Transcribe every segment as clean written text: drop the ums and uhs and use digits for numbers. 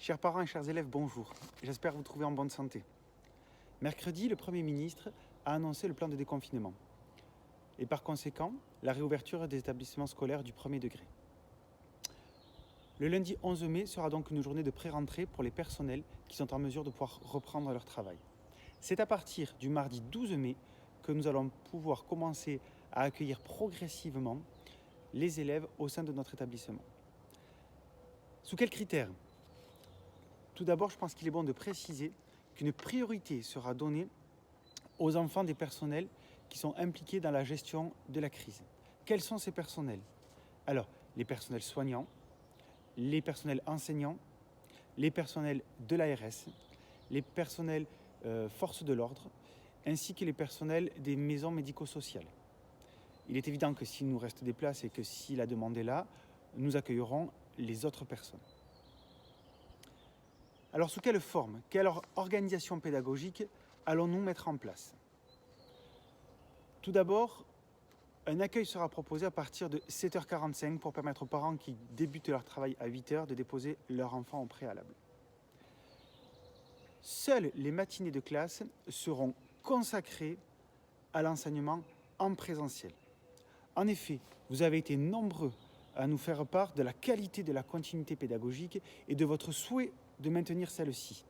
Chers parents et chers élèves, bonjour. J'espère vous trouver en bonne santé. Mercredi, le Premier ministre a annoncé le plan de déconfinement et par conséquent la réouverture des établissements scolaires du premier degré. Le lundi 11 mai sera donc une journée de pré-rentrée pour les personnels qui sont en mesure de pouvoir reprendre leur travail. C'est à partir du mardi 12 mai que nous allons pouvoir commencer à accueillir progressivement les élèves au sein de notre établissement. Sous quels critères ? Tout d'abord, je pense qu'il est bon de préciser qu'une priorité sera donnée aux enfants des personnels qui sont impliqués dans la gestion de la crise. Quels sont ces personnels ? Alors, les personnels soignants, les personnels enseignants, les personnels de l'ARS, les personnels forces de l'ordre, ainsi que les personnels des maisons médico-sociales. Il est évident que s'il nous reste des places et que si la demande est là, nous accueillerons les autres personnes. Alors, sous quelle forme, quelle organisation pédagogique allons-nous mettre en place ? Tout d'abord, un accueil sera proposé à partir de 7h45 pour permettre aux parents qui débutent leur travail à 8h de déposer leur enfant au préalable. Seules les matinées de classe seront consacrées à l'enseignement en présentiel. En effet, vous avez été nombreux à nous faire part de la qualité de la continuité pédagogique et de votre souhait de maintenir celle-ci.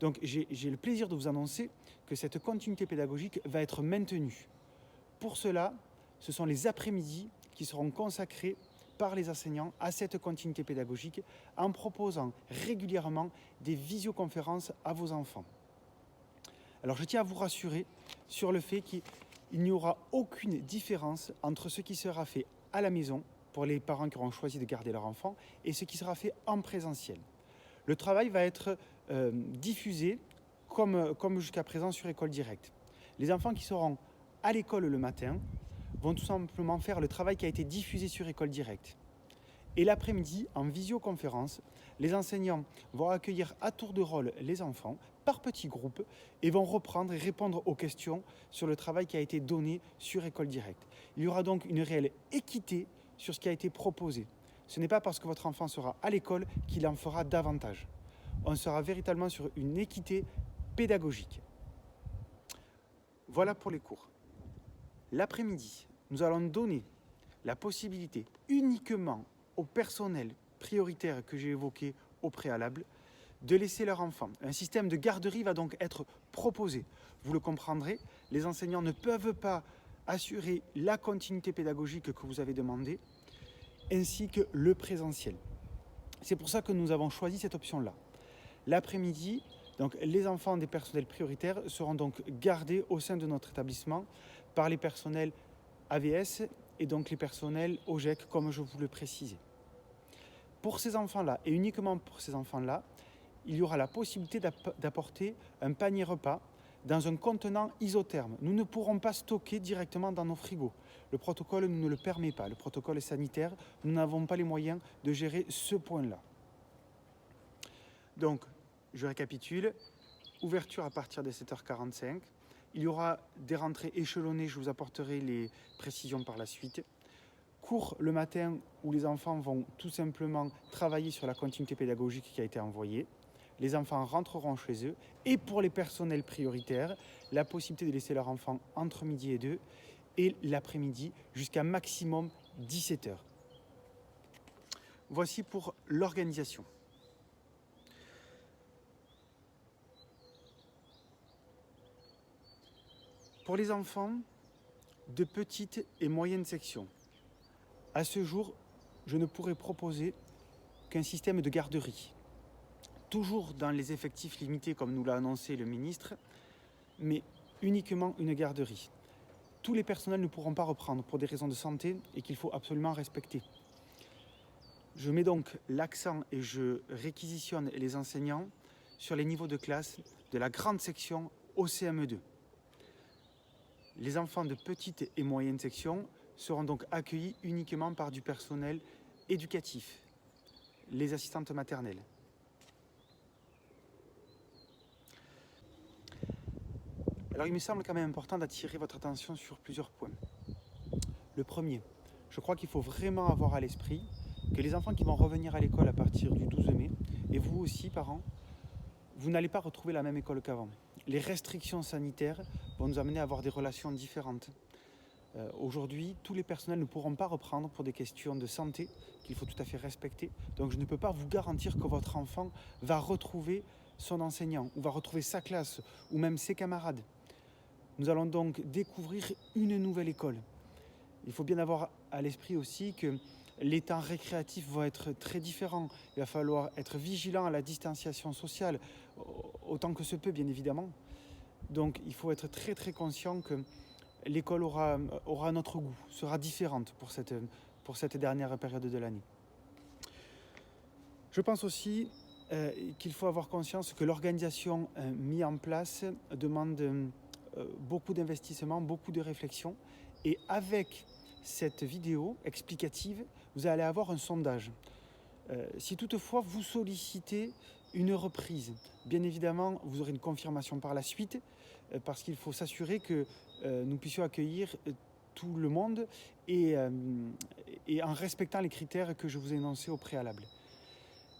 Donc j'ai le plaisir de vous annoncer que cette continuité pédagogique va être maintenue. Pour cela, ce sont les après-midi qui seront consacrés par les enseignants à cette continuité pédagogique en proposant régulièrement des visioconférences à vos enfants. Alors je tiens à vous rassurer sur le fait qu'il n'y aura aucune différence entre ce qui sera fait à la maison pour les parents qui auront choisi de garder leur enfant et ce qui sera fait en présentiel. Le travail va être diffusé comme jusqu'à présent sur École Directe. Les enfants qui seront à l'école le matin vont tout simplement faire le travail qui a été diffusé sur École Directe. Et l'après-midi, en visioconférence, les enseignants vont accueillir à tour de rôle les enfants par petits groupes et vont reprendre et répondre aux questions sur le travail qui a été donné sur École Directe. Il y aura donc une réelle équité sur ce qui a été proposé. Ce n'est pas parce que votre enfant sera à l'école qu'il en fera davantage. On sera véritablement sur une équité pédagogique. Voilà pour les cours. L'après-midi, nous allons donner la possibilité uniquement au personnel prioritaire que j'ai évoqué au préalable de laisser leur enfant. Un système de garderie va donc être proposé. Vous le comprendrez, les enseignants ne peuvent pas assurer la continuité pédagogique que vous avez demandée, ainsi que le présentiel. C'est pour ça que nous avons choisi cette option-là. L'après-midi, donc, les enfants des personnels prioritaires seront donc gardés au sein de notre établissement par les personnels AVS et donc les personnels OGEC, comme je vous le précisais. Pour ces enfants-là, et uniquement pour ces enfants-là, il y aura la possibilité d'apporter un panier repas dans un contenant isotherme. Nous ne pourrons pas stocker directement dans nos frigos. Le protocole ne nous le permet pas. Le protocole sanitaire, nous n'avons pas les moyens de gérer ce point-là. Donc, je récapitule. Ouverture à partir de 7h45. Il y aura des rentrées échelonnées, je vous apporterai les précisions par la suite. Cours le matin où les enfants vont tout simplement travailler sur la continuité pédagogique qui a été envoyée. Les enfants rentreront chez eux. Et pour les personnels prioritaires, la possibilité de laisser leurs enfants entre midi et 2 et l'après-midi jusqu'à maximum 17h. Voici pour l'organisation. Pour les enfants de petite et moyenne section, à ce jour, je ne pourrais proposer qu'un système de garderie. Toujours dans les effectifs limités comme nous l'a annoncé le ministre, mais uniquement une garderie. Tous les personnels ne pourront pas reprendre pour des raisons de santé et qu'il faut absolument respecter. Je mets donc l'accent et je réquisitionne les enseignants sur les niveaux de classe de la grande section au CM2. Les enfants de petite et moyenne section seront donc accueillis uniquement par du personnel éducatif, les assistantes maternelles. Alors il me semble quand même important d'attirer votre attention sur plusieurs points. Le premier, je crois qu'il faut vraiment avoir à l'esprit que les enfants qui vont revenir à l'école à partir du 12 mai, et vous aussi, parents, vous n'allez pas retrouver la même école qu'avant. Les restrictions sanitaires vont nous amener à avoir des relations différentes. Aujourd'hui, tous les personnels ne pourront pas reprendre pour des questions de santé qu'il faut tout à fait respecter. Donc je ne peux pas vous garantir que votre enfant va retrouver son enseignant, ou va retrouver sa classe, ou même ses camarades. Nous allons donc découvrir une nouvelle école. Il faut bien avoir à l'esprit aussi que les temps récréatifs vont être très différents. Il va falloir être vigilant à la distanciation sociale, autant que se peut, bien évidemment. Donc il faut être très très conscient que l'école aura notre goût, sera différente pour cette dernière période de l'année. Je pense aussi qu'il faut avoir conscience que l'organisation mise en place demande beaucoup d'investissement, beaucoup de réflexion. Et avec cette vidéo explicative, vous allez avoir un sondage. Si toutefois vous sollicitez une reprise, bien évidemment, vous aurez une confirmation par la suite, parce qu'il faut s'assurer que nous puissions accueillir tout le monde et en respectant les critères que je vous ai énoncés au préalable.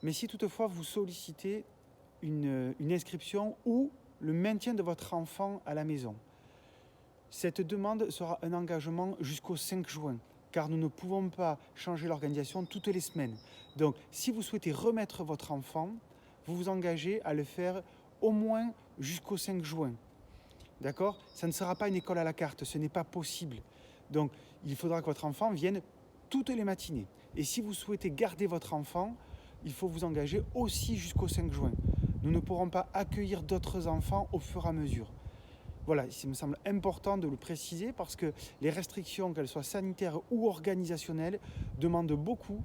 Mais si toutefois vous sollicitez une inscription ou le maintien de votre enfant à la maison, cette demande sera un engagement jusqu'au 5 juin, car nous ne pouvons pas changer l'organisation toutes les semaines. Donc, si vous souhaitez remettre votre enfant, vous vous engagez à le faire au moins jusqu'au 5 juin. D'accord ? Ça ne sera pas une école à la carte, ce n'est pas possible. Donc, il faudra que votre enfant vienne toutes les matinées. Et si vous souhaitez garder votre enfant, il faut vous engager aussi jusqu'au 5 juin. Nous ne pourrons pas accueillir d'autres enfants au fur et à mesure. Voilà, il me semble important de le préciser parce que les restrictions, qu'elles soient sanitaires ou organisationnelles, demandent beaucoup.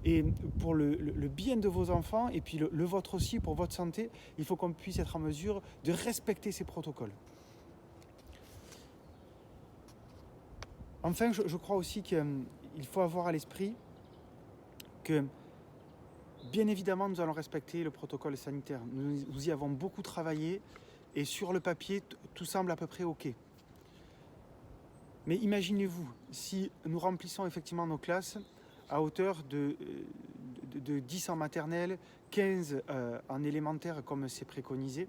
Et pour le bien de vos enfants et puis le vôtre aussi, pour votre santé, il faut qu'on puisse être en mesure de respecter ces protocoles. Enfin, je crois aussi qu'il faut avoir à l'esprit que, bien évidemment, nous allons respecter le protocole sanitaire. Nous y avons beaucoup travaillé. Et sur le papier, tout semble à peu près OK. Mais imaginez-vous, si nous remplissons effectivement nos classes à hauteur de 10 en maternelle, 15 en élémentaire comme c'est préconisé,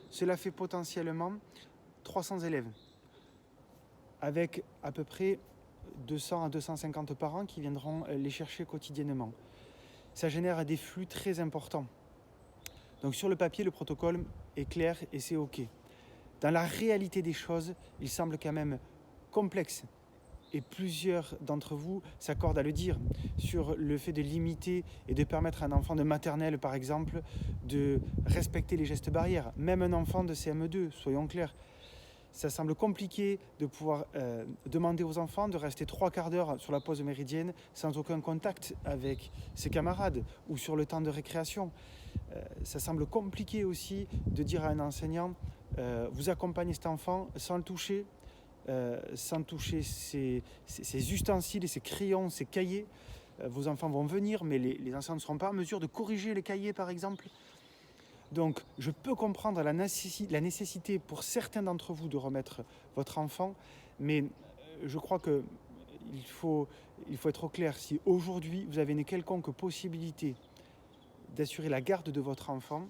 cela fait potentiellement 300 élèves, avec à peu près 200 à 250 parents qui viendront les chercher quotidiennement. Ça génère des flux très importants. Donc sur le papier, le protocole est clair et c'est OK. Dans la réalité des choses, il semble quand même complexe. Et plusieurs d'entre vous s'accordent à le dire sur le fait de limiter et de permettre à un enfant de maternelle, par exemple, de respecter les gestes barrières. Même un enfant de CM2, soyons clairs. Ça semble compliqué de pouvoir demander aux enfants de rester 3/4 d'heure sur la pause méridienne sans aucun contact avec ses camarades ou sur le temps de récréation. Ça semble compliqué aussi de dire à un enseignant vous accompagnez cet enfant sans le toucher, sans toucher ses ustensiles, ses crayons, ses cahiers. Vos enfants vont venir, mais les enseignants ne seront pas en mesure de corriger les cahiers, par exemple. Donc, je peux comprendre la nécessité pour certains d'entre vous de remettre votre enfant, mais je crois qu'il faut être au clair. Si aujourd'hui, vous avez une quelconque possibilité d'assurer la garde de votre enfant,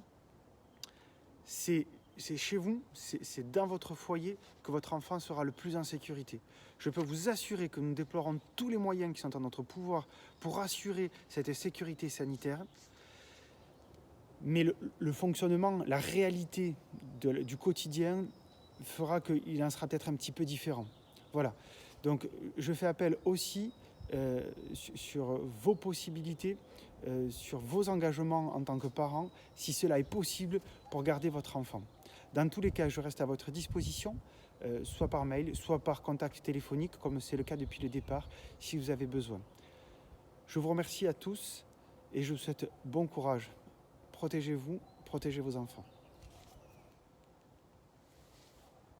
c'est chez vous, c'est dans votre foyer que votre enfant sera le plus en sécurité. Je peux vous assurer que nous déploierons tous les moyens qui sont en notre pouvoir pour assurer cette sécurité sanitaire. Mais le fonctionnement, la réalité du quotidien fera qu'il en sera peut-être un petit peu différent. Voilà. Donc, je fais appel aussi sur vos possibilités, sur vos engagements en tant que parents, si cela est possible, pour garder votre enfant. Dans tous les cas, je reste à votre disposition, soit par mail, soit par contact téléphonique, comme c'est le cas depuis le départ, si vous avez besoin. Je vous remercie à tous et je vous souhaite bon courage. Protégez-vous, protégez vos enfants.